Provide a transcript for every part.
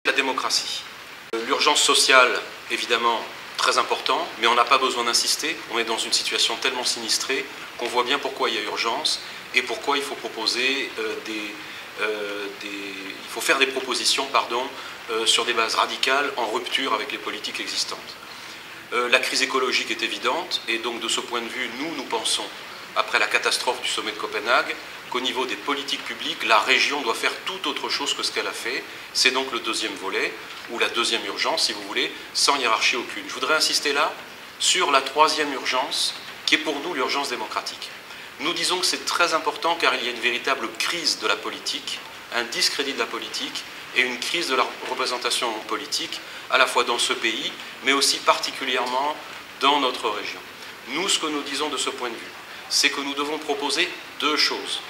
La démocratie. L'urgence sociale, évidemment, très important, mais on n'a pas besoin d'insister. On est dans une situation tellement sinistrée qu'on voit bien pourquoi il y a urgence et pourquoi il faut proposer il faut faire des propositions, sur des bases radicales, en rupture avec les politiques existantes. La crise écologique est évidente, et donc de ce point de vue, nous pensons, après la catastrophe du sommet de Copenhague, qu'au niveau des politiques publiques, la région doit faire tout autre chose que ce qu'elle a fait. C'est donc le deuxième volet, ou la deuxième urgence, si vous voulez, sans hiérarchie aucune. Je voudrais insister là sur la troisième urgence, qui est pour nous l'urgence démocratique. Nous disons que c'est très important car il y a une véritable crise de la politique, un discrédit de la politique et une crise de la représentation politique, à la fois dans ce pays, mais aussi particulièrement dans notre région. Nous, ce que nous disons de ce point de vue, c'est que nous devons proposer deux choses.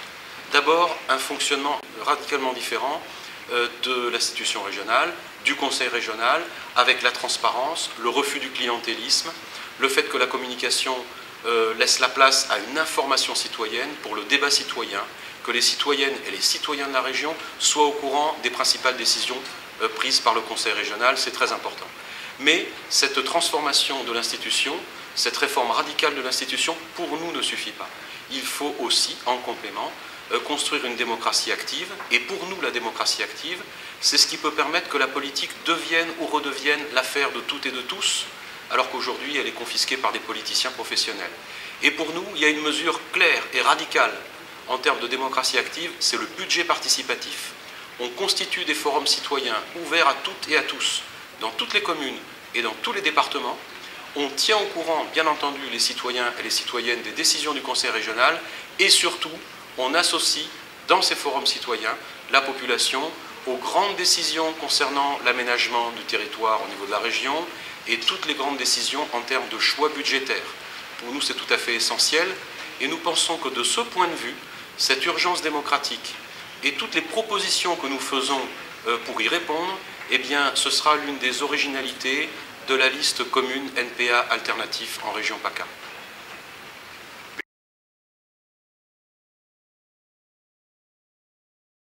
D'abord, un fonctionnement radicalement différent de l'institution régionale, du conseil régional, avec la transparence, le refus du clientélisme, le fait que la communication laisse la place à une information citoyenne pour le débat citoyen, que les citoyennes et les citoyens de la région soient au courant des principales décisions prises par le conseil régional, c'est très important. Mais cette transformation de l'institution, cette réforme radicale de l'institution, pour nous ne suffit pas. Il faut aussi, en complément, construire une démocratie active. Et pour nous, la démocratie active, c'est ce qui peut permettre que la politique devienne ou redevienne l'affaire de toutes et de tous, alors qu'aujourd'hui, elle est confisquée par des politiciens professionnels. Et pour nous, il y a une mesure claire et radicale en termes de démocratie active, c'est le budget participatif. On constitue des forums citoyens ouverts à toutes et à tous, dans toutes les communes et dans tous les départements. On tient au courant, bien entendu, les citoyens et les citoyennes des décisions du conseil régional et surtout, on associe dans ces forums citoyens la population aux grandes décisions concernant l'aménagement du territoire au niveau de la région et toutes les grandes décisions en termes de choix budgétaires. Pour nous, c'est tout à fait essentiel et nous pensons que de ce point de vue, cette urgence démocratique et toutes les propositions que nous faisons pour y répondre, eh bien, ce sera l'une des originalités de la liste commune NPA alternatif en région PACA.